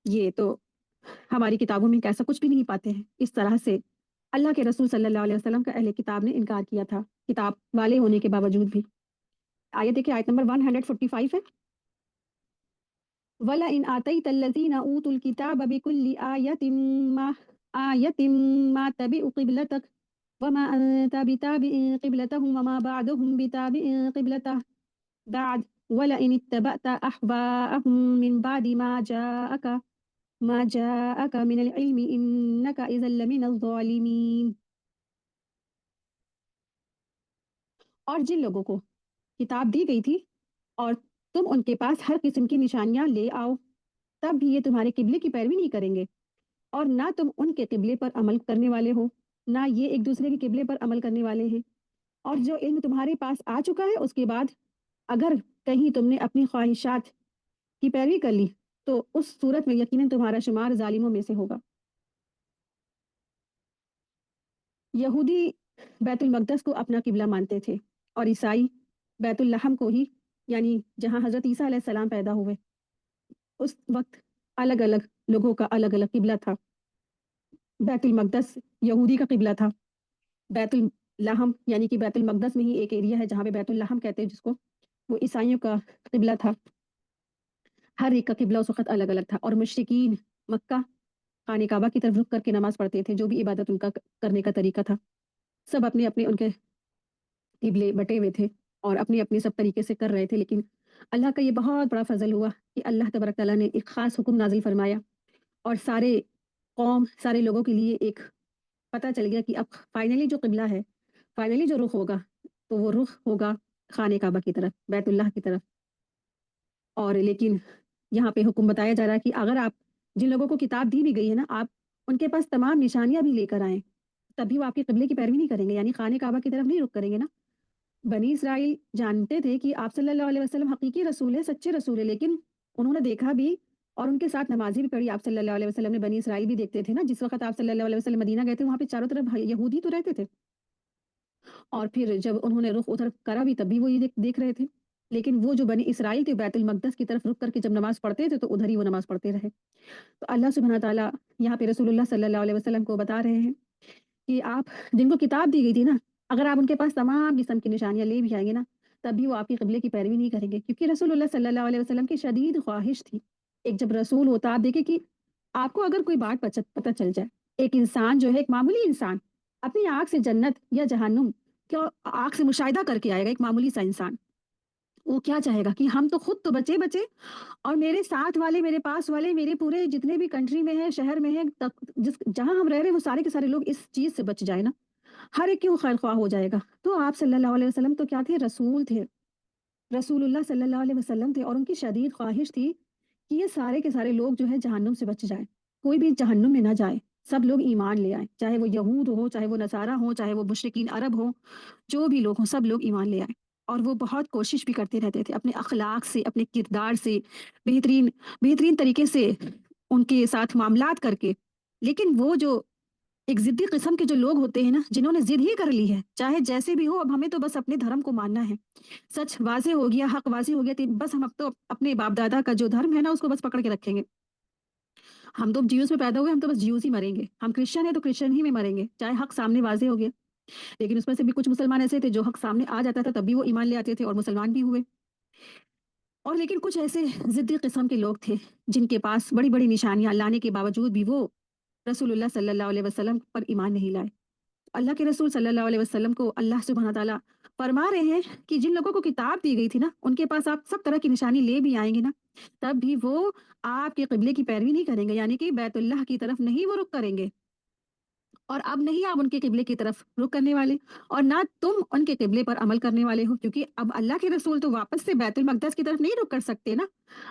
ये तो हमारी किताबों में कैसा कुछ भी नहीं पाते हैं। इस तरह से अल्लाह के रसूल सल्लल्लाहु अलैहि वसल्लम का अहले किताब ने इनकार किया था, किताब वाले होने के बावजूद भी। आयत देखिए, आयत नंबर 145 है। वला इन आतैतल्लज़ीना ऊतुल किताब बिकुल्लि आयतिन मा तबिउ क़िबलतक वमा अंत बिताबिइन क़िबलतहुम वमा बअदुहुम बिताबिइन क़िबलतह बाद वला इन इत्तबअत अहवाअहुम मिन बादि मा जाअक मिनल इल्मि इन्नका इज़न लमिनज़ ज़ालिमीन। और जिन लोगों को किताब दी गई थी और तुम उनके पास हर किस्म की निशानियां ले आओ, तब भी ये तुम्हारे किबले की पैरवी नहीं करेंगे। और ना तुम उनके किबले पर अमल करने वाले हो, ना ये एक दूसरे के किबले पर अमल करने वाले हैं। और जो इल्म तुम्हारे पास आ चुका है उसके बाद अगर कहीं तुमने अपनी ख्वाहिशात की पैरवी कर ली तो उस सूरत में यकीनन तुम्हारा शुमार जालिमों में से होगा। यहूदी बैतुल मक़दस को अपना किबला मानते थे और ईसाई बैतुल लहम को ही, यानी जहाँ हज़रत ईसा अलैहिस्सलाम पैदा हुए उस वक्त अलग-अलग लोगों का अलग-अलग किबला था। बैतुल मक़दस यहूदी का किबला था। बैतुल लहम यानी कि बैतुल मक़दस में ही एक एरिया है जहाँ पे बैतुल लहम कहते हैं जिसको, वो ईसाइयों का किबला था। हर एक का किबला उस वक़्त अलग-अलग था और मुशरिकीन मक्का खाने काबा की तरफ रुख करके नमाज़ पढ़ते थे, जो भी इबादत उनका करने का तरीका था। सब अपने-अपने उनके किबले बटे हुए थे और अपने-अपने सब तरीके से कर रहे थे। लेकिन अल्लाह का ये बहुत बड़ा फ़ज़ल हुआ कि अल्लाह तबारक तआला ने एक ख़ास हुक्म नाज़िल फ़रमाया और सारे कौम, सारे लोगों के लिए एक पता चल गया कि अब फाइनली जो किबला है, फाइनली जो रुख होगा, तो वो रुख होगा खाने काबा की तरफ, बैतुल्लाह की तरफ। और लेकिन यहाँ पे हुक्म बताया जा रहा है कि अगर आप, जिन लोगों को किताब दी भी गई है ना, आप उनके पास तमाम निशानियाँ भी लेकर आएँ, तभी वो आपके किबले की पैरवी नहीं करेंगे, यानी खाने काबा की तरफ नहीं रुख करेंगे ना। बनी इसराइल जानते थे कि आप सल्लल्लाहु अलैहि वसल्लम हकीकी रसूल है, सच्चे रसूल है, लेकिन उन्होंने देखा भी और उनके साथ नमाज़ें भी पढ़ी। आप सल्लल्लाहु अलैहि वसल्लम ने बनी इसराइल भी देखते थे ना, जिस वक़्त आप सल्लल्लाहु अलैहि वसल्लम मदीना गए थे, वहाँ पे चारों तरफ यहूदी तो रहते थे। और फिर जब उन्होंने रुख उधर करा भी तब भी वो ये देख रहे थे। लेकिन वो जो बनी इसराइल थे बैतुल मक़दस की तरफ रुख करके जब नमाज़ पढ़ते थे, तो उधर ही वो नमाज़ पढ़ते रहे। तो अल्लाह सुब्हानहू व तआला यहाँ पे रसूलुल्लाह सल्लल्लाहु अलैहि वसल्लम को बता रहे हैं कि आप, जिनको किताब दी गई थी ना, अगर आप उनके पास तमाम किस्म की निशानियाँ ले भी आएँगे ना, तब भी वो आपके क़िबले की पैरवी नहीं करेंगे, क्योंकि रसूलुल्लाह सल्लल्लाहु अलैहि वसल्लम की शदीद ख़्वाहिश थी। एक जब रसूल होता, आप देखिए कि आपको अगर कोई बात पता चल जाए, एक इंसान जो है, एक मामूली इंसान, अपनी आँख से जन्नत या जहन्नुम क्या आँख से मुशाहिदा करके आएगा, एक मामूली सा इंसान, वो क्या चाहेगा कि हम तो खुद तो बचे-बचे और मेरे साथ वाले, मेरे पास वाले, मेरे पूरे जितने भी कंट्री में हैं, शहर में हैं, तक जिस जहाँ हम रह रहे हैं, वो सारे के सारे लोग इस चीज़ से बच जाए ना, हर एक क्यों खैर-ख्वाह हो जाएगा। तो आप सल्लल्लाहु अलैहि वसल्लम तो क्या थे? रसूल थे। रसूलुल्लाह सल्लल्लाहु अलैहि वसल्लम थे और उनकी शदीद ख्वाहिश थी कि ये सारे के सारे लोग जो है जहन्नुम से बच जाएँ। कोई भी जहन्नुम में ना जाए, सब लोग ईमान ले आएँ। चाहे वो यहूद हो, चाहे वो नसारा हो, चाहे वो मुशरिकीन अरब हो, जो भी लोग हों, सब लोग ईमान ले आएँ। और वो बहुत कोशिश भी करते रहते थे अपने अखलाक से, अपने किरदार से, बेहतरीन बेहतरीन तरीके से उनके साथ मामलात करके। लेकिन वो जो एक ज़िद्दी किस्म के जो लोग होते हैं ना, जिन्होंने ज़िद ही कर ली है, चाहे जैसे भी हो, अब हमें तो बस अपने धर्म को मानना है। सच वाज़ेह हो गया, हक वाज़ेह हो गया, तो बस हम अब तो अपने बाप-दादा का जो धर्म है ना, उसको बस पकड़ के रखेंगे। हम तो ज्यूज़ में पैदा हुए, हम तो बस ज्यूज़ ही मरेंगे। हम क्रिश्चियन हैं, तो क्रिश्चियन ही में मरेंगे, चाहे हक सामने वाज़ेह हो गया। लेकिन उसमें से भी कुछ मुसलमान ऐसे थे, जो हक सामने आ जाता था, तब भी वो ईमान ले आते थे और मुसलमान भी हुए। और लेकिन कुछ ऐसे ज़िद्दी किस्म के लोग थे, जिनके पास बड़ी-बड़ी निशानियाँ लाने के बावजूद भी वो रसूलुल्लाह सल्लल्लाहु अलैहि वसल्लम पर ईमान नहीं लाए। अल्लाह के रसूल सल्लल्लाहु अलैहि वसल्लम को अल्लाह सुब्हान ताला फरमा रहे हैं कि जिन लोगों को किताब दी गई थी ना, उनके पास आप सब तरह की निशानी ले भी आएंगे ना, तब भी वो आपके किबले की पैरवी नहीं करेंगे, यानी कि बैतुल्लाह की तरफ नहीं वो रुख करेंगे। और अब नहीं आप उनके किबले की तरफ रुख करने वाले, और ना तुम उनके किबले पर अमल करने वाले हो, क्योंकि अब अल्लाह के रसूल तो वापस से बैतुल मकदस की तरफ नहीं रुख कर सकते ना।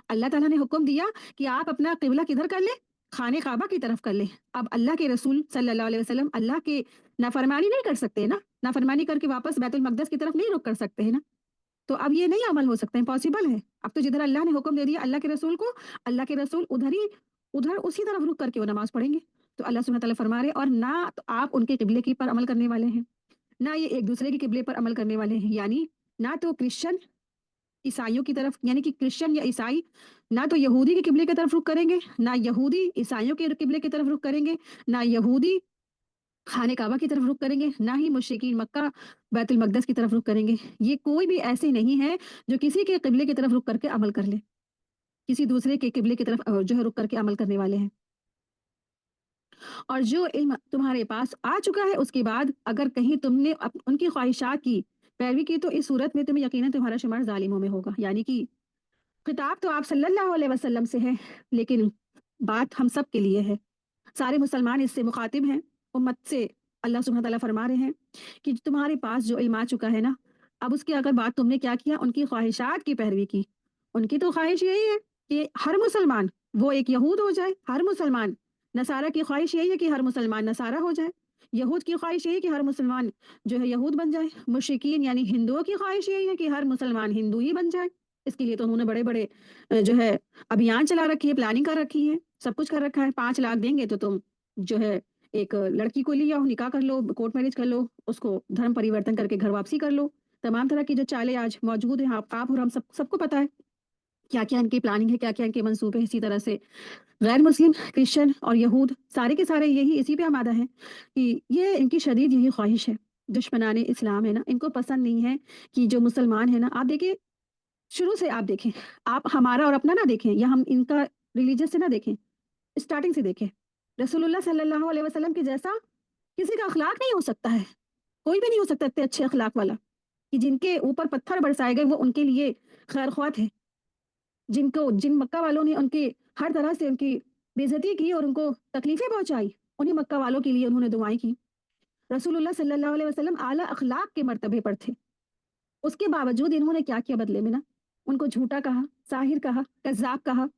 अल्लाह ताला ने हुक्म दिया कि आप अपना किबला किधर कर ले, खाने काबा की तरफ कर ले। अब अल्लाह के रसूल सल्लल्लाहु अलैहि वसल्लम अल्लाह के नाफरमानी नहीं कर सकते ना, नाफरमानी करके वापस बैतुल मकदस की तरफ नहीं रुख कर सकते है ना। तो अब ये नहीं अमल हो सकता, इम्पॉसिबल है। अब तो जिधर अल्लाह ने हुक्म दे दिया अल्लाह के रसूल को, अल्लाह के रसूल उधर उसी तरफ रुक करके वो नमाज पढ़ेंगे। तो अल्लाह सुब्हानहू तआला फरमा रहे, और ना तो आप उनके किबले की पर अमल करने वाले हैं, ना ये एक दूसरे के किबले पर अमल करने वाले हैं। यानी ना तो क्रिश्चियन ईसाइयों की तरफ, यानी कि क्रिश्चियन या ईसाई ना तो यहूदी के किबले की तरफ रुख करेंगे, ना यहूदी ईसाइयों के किबले की तरफ रुख करेंगे, ना यहूदी खाने काबा की तरफ रुख करेंगे, ना ही मुशरिकीन मक्का बैतुल मकदस की तरफ रुख करेंगे। ये कोई भी ऐसे नहीं है जो किसी के किबले की तरफ रुख करके अमल कर ले, किसी दूसरे के किबले की तरफ जो है रुख करके अमल करने वाले हैं। और जो इल्म तुम्हारे पास आ चुका है, उसके बाद अगर कहीं तुमने उनकी ख्वाहिशात की पैरवी की, तो इस सूरत में तुम्हें यकीनन तुम्हारा शुमार जालिमों में होगा। यानी कि खिताब तो आप सल्लल्लाहु अलैहि वसल्लम से है, लेकिन बात हम सब के लिए है। सारे मुसलमान इससे मुखातिब हैं, उम्मत से। अल्लाह सुब्हानहू तआला फरमा रहे हैं कि तुम्हारे पास जो इल्म आ चुका है ना, अब उसकी अगर बात तुमने क्या किया, उनकी ख्वाहिशात की पैरवी की। उनकी तो ख्वाहिश यही है कि हर मुसलमान वो एक यहूद हो जाए, हर मुसलमान नसारा की ख्वाहिश यही है कि हर मुसलमान नसारा हो जाए, यहूद की ख्वाहिश यही है कि हर मुसलमान जो है यहूद बन जाए, मुशरिकीन यानी हिंदुओं की ख्वाहिश यही है कि हर मुसलमान हिंदू ही बन जाए। इसके लिए तो उन्होंने बड़े बड़े जो है अभियान चला रखी है, प्लानिंग कर रखी है, सब कुछ कर रखा है। 5 लाख देंगे तो तुम जो है एक लड़की को ले आओ, निकाह कर लो, कोर्ट मैरिज कर लो, उसको धर्म परिवर्तन करके घर वापसी कर लो। तमाम तरह की जो चालें आज मौजूद हैं, आप और हम सबको पता है क्या क्या इनकी प्लानिंग है, क्या क्या इनके मंसूबे हैं। इसी तरह से गैर मुस्लिम क्रिश्चियन और यहूद सारे के सारे यही इसी पे आमादा हैं कि ये इनकी शदीद यही ख्वाहिश है। दुश्मनाने इस्लाम है ना, इनको पसंद नहीं है कि जो मुसलमान है ना, आप देखिए शुरू से आप देखें, आप हमारा और अपना ना देखें, या हम इनका रिलीजियस से ना देखें, स्टार्टिंग से देखें। रसूलुल्लाह सल्लल्लाहु अलैहि वसल्लम के जैसा किसी का अखलाक नहीं हो सकता है, कोई भी नहीं हो सकता इतने अच्छे अखलाक वाला, कि जिनके ऊपर पत्थर बरसाए गए वो उनके लिए खैर ख्वाह थे। जिन मक्का वालों ने उनके हर तरह से उनकी बेइज्जती की और उनको तकलीफें पहुंचाई, उन्हीं मक्का वालों के लिए उन्होंने दुआएं की। रसूलुल्लाह सल्लल्लाहु अलैहि वसल्लम आला अखलाक के मर्तबे पर थे, उसके बावजूद इन्होंने क्या किया बदले में ना, उनको झूठा कहा, साहिर कहा, कज़्ज़ाब कहा,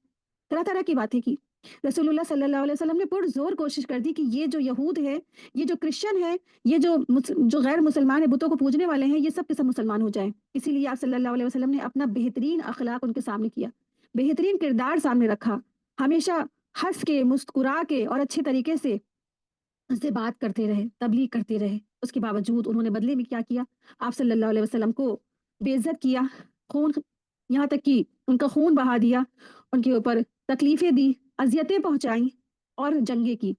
तरह तरह की बातें की। रसूलुल्लाह सल्लल्लाहु अलैहि वसल्लम ने पुरजोर कोशिश कर दी कि ये जो यहूद है, ये जो क्रिश्चियन है, ये जो गैर मुसलमान है, बुतों को पूजने वाले हैं, ये सब के सब मुसलमान हो जाएं। इसीलिए आप सल्लल्लाहु अलैहि वसल्लम ने अपना बेहतरीन अखलाक उनके सामने किया, बेहतरीन किरदार सामने रखा, हमेशा हंस के, मुस्कुरा के और अच्छे तरीके से उनसे बात करते रहे, तबलीग करते रहे। उसके बावजूद उन्होंने बदले में क्या किया, आप सल्लल्लाहु अलैहि वसल्लम को बेइज्जत किया, खून, यहाँ तक कि उनका खून बहा दिया, उनके ऊपर तकलीफें दी, अजियतें पहुंचाई और जंगें की।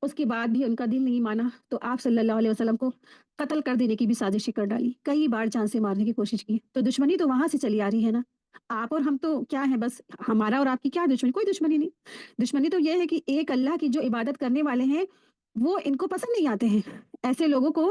उसके बाद भी उनका दिल नहीं माना, तो आप सल्लल्लाहु अलैहि वसल्लम को कत्ल कर देने की भी साजिश कर डाली, कई बार जान से मारने की कोशिश की। तो दुश्मनी तो वहां से चली आ रही है ना। आप और हम तो क्या है, बस हमारा और आपकी क्या दुश्मनी, कोई दुश्मनी नहीं। दुश्मनी तो ये है कि एक अल्लाह की जो इबादत करने वाले हैं, वो इनको पसंद नहीं आते हैं। ऐसे लोगों को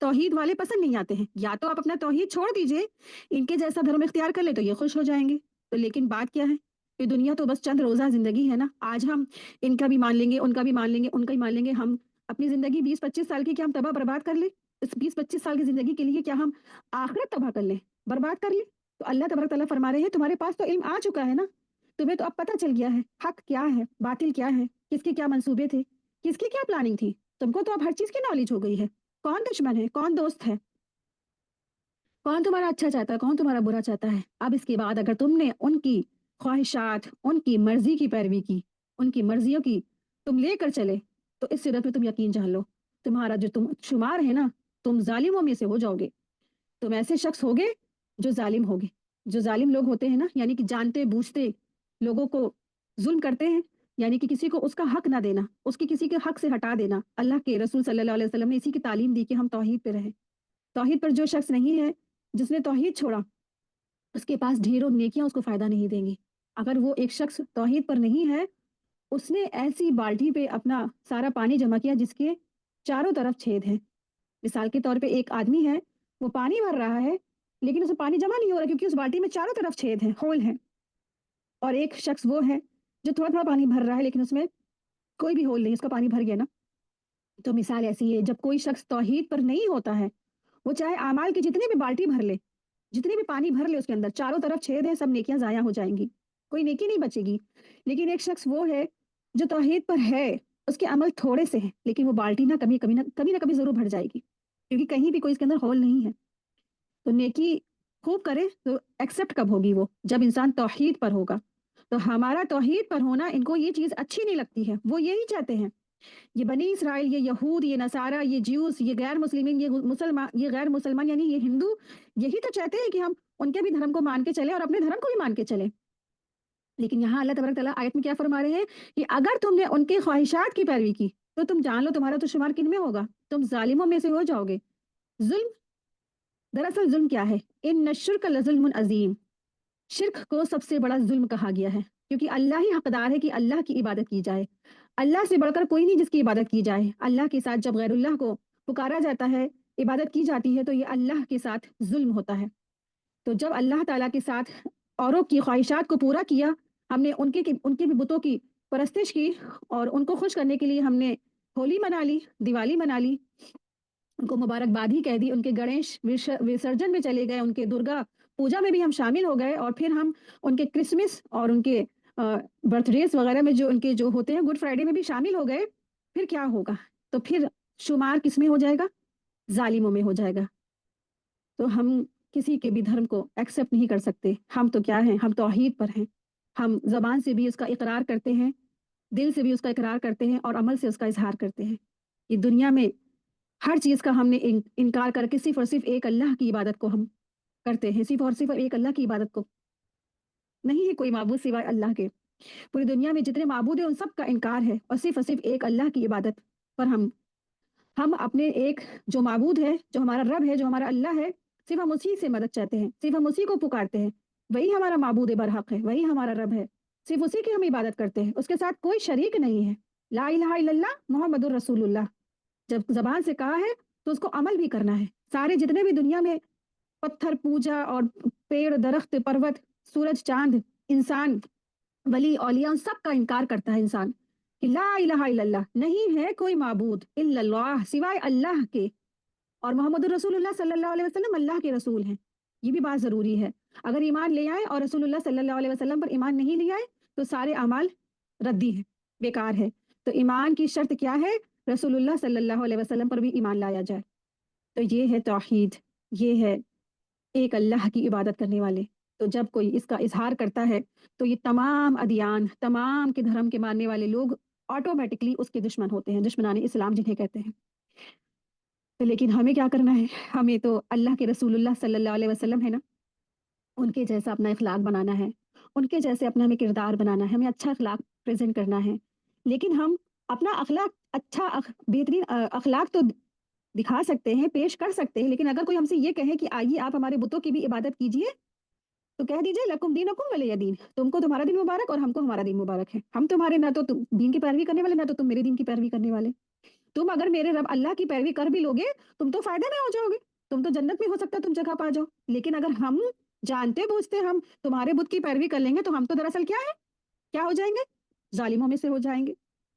तौहीद वाले पसंद नहीं आते हैं। या तो आप अपना तौहीद छोड़ दीजिए, इनके जैसा धर्म इख्तियार कर ले तो ये खुश हो जाएंगे। तो लेकिन बात क्या है, ये दुनिया तो बस चंद रोज़ा ज़िंदगी है ना। आज हम इनका भी मान लेंगे, उनका भी मान लेंगे, उनका भी मान लेंगे। हम अपनी ज़िंदगी 20-25 साल की क्या हम तबाह बर्बाद कर लें? इस 20-25 साल की ज़िंदगी के लिए क्या हम आखिरत तबाह कर लें, बर्बाद कर लें? तो अल्लाह तबारक तआला फरमा रहे हैं, तुम्हारे पास तो इल्म आ चुका है ना। तुम्हें तो अब पता चल गया है, हक क्या है, बातिल क्या है, किसके क्या मंसूबे थे, किसकी क्या प्लानिंग थी। तुमको तो अब हर चीज़ की नॉलेज हो गई है। कौन दुश्मन है, कौन दोस्त है, कौन तुम्हारा अच्छा चाहता है, कौन तुम्हारा बुरा चाहता है। अब इसके बाद अगर तुमने उनकी ख्वाहिशात, उनकी मर्जी की पैरवी की, उनकी मर्जियों की तुम लेकर चले, तो इस सूरत में तुम यकीन जान लो, तुम्हारा जो तुम शुमार है ना, तुम जालिमों में से हो जाओगे। तुम ऐसे शख्स होगे जो जालिम होगे। जो जालिम लोग होते हैं ना, यानी कि जानते बूझते लोगों को जुल्म करते हैं, यानी कि किसी को उसका हक ना देना, उसकी किसी के हक से हटा देना। अल्लाह के रसूल सल्लल्लाहु अलैहि वसल्लम ने इसी की तालीम दी कि हम तौहीद पे रहें। तौहीद पर जो शख्स नहीं है, जिसने तौहीद छोड़ा, उसके पास ढेरों नेकियां उसको फायदा नहीं देंगी। अगर वो एक शख्स तौहीद पर नहीं है, उसने ऐसी बाल्टी पे अपना सारा पानी जमा किया जिसके चारों तरफ छेद हैं। मिसाल के तौर पे एक आदमी है, वो पानी भर रहा है, लेकिन उसमें पानी जमा नहीं हो रहा क्योंकि उस बाल्टी में चारों तरफ छेद हैं, होल हैं। और एक शख्स वो है जो थोड़ा-थोड़ा पानी भर रहा है लेकिन उसमें कोई भी होल नहीं, उसका पानी भर गया ना। तो मिसाल ऐसी है, जब कोई शख्स तौहीद पर नहीं होता है, वो चाहे आमाल की जितनी भी बाल्टी भर ले, जितनी भी पानी भर ले उसके अंदर, चारों तरफ छेद है, सब नेकियां ज़ाया हो जाएँगी, कोई नेकी नहीं बचेगी। लेकिन एक शख्स वो है जो तौहीद पर है, उसके अमल थोड़े से हैं, लेकिन वो बाल्टी ना कभी ज़रूर भर जाएगी, क्योंकि कहीं भी कोई इसके अंदर होल नहीं है। तो नेकी खूब करे तो एक्सेप्ट कब होगी वो? जब इंसान तौहीद पर होगा। तो हमारा तौहीद पर होना इनको ये चीज़ अच्छी नहीं लगती है, वो यही चाहते हैं। ये बनी इसराइल, ये यहूद, ये नसारा, ये ज्यूस, ये गैर मुस्लिमीन, ये गैर मुसलमान यानी ये हिंदू, यही तो चाहते हैं कि हम उनके भी धर्म को मान के चलें और अपने धर्म को भी मान के चलें। लेकिन यहाँ अल्लाह तबारक तआला आयत में क्या फरमा रहे हैं कि अगर तुमने उनकी ख्वाहिशात की पैरवी की, तो तुम जान लो तुम्हारा तो शुमार किन में होगा? तुम ज़ालिमों में से हो जाओगे। ज़ुल्म, दरअसल ज़ुल्म क्या है? इन्न शिर्क लज़ुल्मुन अज़ीम। शिर्क को सबसे बड़ा ज़ुल्म कहा गया है, क्योंकि अल्लाह ही हकदार है कि अल्लाह की इबादत की जाए। अल्लाह से बढ़कर कोई नहीं जिसकी इबादत की जाए। अल्लाह के साथ जब गैरुल्लाह को पुकारा जाता है, इबादत की जाती है, तो ये अल्लाह के साथ ज़ुल्म होता है। तो जब अल्लाह ताला के साथ औरों की ख्वाहिशात को पूरा किया, हमने उनके भी बुतों की परस्तिश की और उनको खुश करने के लिए हमने होली मना ली, दिवाली मना ली, उनको मुबारकबाद ही कह दी, उनके गणेश विसर्जन में चले गए, उनके दुर्गा पूजा में भी हम शामिल हो गए और फिर हम उनके क्रिसमस और उनके बर्थडेज वगैरह में जो उनके जो होते हैं गुड फ्राइडे में भी शामिल हो गए। फिर क्या होगा? तो फिर शुमार किस में हो जाएगा? ज़ालिमों में हो जाएगा। तो हम किसी के भी धर्म को एक्सेप्ट नहीं कर सकते। हम तो क्या हैं? हम तौहीद पर हैं। हम ज़बान से भी उसका इकरार करते हैं, दिल से भी उसका इकरार करते हैं और अमल से उसका इज़हार करते हैं। ये दुनिया में हर चीज़ का हमने इनकार करके सिर्फ़ और सिर्फ़ एक अल्लाह की इबादत को हम करते हैं। सिर्फ़ और सिर्फ़ एक अल्लाह की इबादत को, नहीं है कोई माबूद सिवाय अल्लाह के। पूरी दुनिया में जितने माबूद हैं उन सब का इनकार है और सिर्फ़ और सिर्फ़ एक अल्लाह की इबादत पर हम अपने एक जो माबूद है, जो हमारा रब है, जो हमारा अल्लाह है, सिर्फ़ हम उसी से मदद चाहते हैं, सिर्फ़ हम उसी को पुकारते हैं। वही हमारा माबूद बरहक है, वही हमारा रब है। सिर्फ़ उसी की हम इबादत करते हैं, उसके साथ कोई शरीक नहीं है। ला इलाहा इल्लल्लाह मुहम्मदुर रसूलुल्लाह। जब ज़बान से कहा है, तो उसको अमल भी करना है। सारे जितने भी दुनिया में पत्थर पूजा और पेड़, दरख्त, पर्वत, सूरज, चाँद, इंसान, वली, औलिया उन सब का इनकार करता है इंसान कि ला इलाहा इल्लल्लाह, नहीं है कोई माबूद इल्लल्लाह सिवाय अल्लाह के और मोहम्मदुर रसूलुल्लाह सल्लल्लाहु अलैहि वसल्लम अल्लाह के रसूल हैं। ये भी बात ज़रूरी है। अगर ईमान ले आए और रसूलुल्लाह सल्लल्लाहु अलैहि वसल्लम पर ईमान नहीं ले आए, तो सारे अमाल रद्दी हैं, बेकार है। तो ईमान की शर्त क्या है? रसूलुल्लाह सल्लल्लाहु अलैहि वसल्लम पर भी ईमान लाया जाए। तो ये है तौहीद, ये है एक अल्लाह की इबादत करने वाले। तो जब कोई इसका इज़हार करता है, तो ये तमाम अदियान, तमाम के धर्म के मानने वाले लोग ऑटोमैटिकली उसके दुश्मन होते हैं, दुश्मनाने इस्लाम जिन्हें कहते हैं। तो लेकिन हमें क्या करना है? हमें तो अल्लाह के रसूलुल्लाह सल्लल्लाहु अलैहि वसल्लम है ना, उनके जैसा अपना इख़लाक़ बनाना है, उनके जैसे अपना हमें किरदार बनाना है, हमें अच्छा अख़लाक़ प्रेज़ेंट करना है। लेकिन हम अपना अख़लाक़ अच्छा बेहतरीन अख़लाक़ तो दिखा सकते हैं, पेश कर सकते हैं, लेकिन अगर कोई हमसे ये कहे कि आइए आप हमारे बुतों की भी इबादत कीजिए, तो कह दीजिए लकुम दीनुकुम वलिय दीन। तुमको तुम्हारा दिन मुबारक और हमको हमारा दिन मुबारक है। हम तुम्हारे ना तो तुम दीन की पैरवी करने वाले, ना तो तुम मेरे दीन की पैरवी करने वाले। तुम अगर मेरे रब अल्लाह की पैरवी कर भी लोगे, तुम तो फ़ायदे में हो जाओगे। तुम तो जन्नत में हो सकता है तुम जगह पा जाओ। लेकिन अगर हम जानते-बूझते हम तुम्हारे बुत की पैरवी कर लेंगे, तो हम तो दरअसल क्या है? क्या हो जाएँगे? ज़ालिमों में से हो जाएँगे।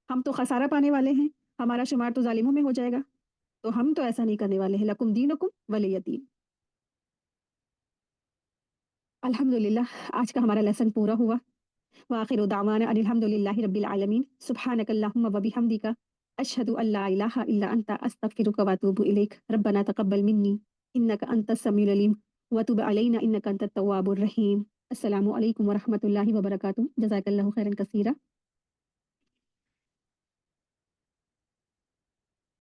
हम तो खसारा पाने वाले हैं। हमारा शुमार तो ज़ालिमों में हो जाएगा। तो हम तो ऐसा नहीं करने वाले हैं। लकुम दीनुकुम वलिय दीन। अल्हम्दुलिल्लाह आज का हमारा लेसन पूरा हुआ। व आखिरु दावाना अनिल हम्दुलिल्लाहि रब्बिल आलमीन। सुब्हानकल्लाहुम्मा व बिहम्दिका अशहदु अल्ला इलाहा इल्ला अंता अस्तगफिरुका व अतूबु इलैक। रब्बना तक़ब्बल मिन्नी इन्नका अंतस समीउल अलीम व तुब अलैना इन्नका अंतत तव्वाबुर रहीम। अस्सलामु अलैकुम व रहमतुल्लाहि व बरकातुहू। जज़ाकल्लाहु खैरन कसीरा।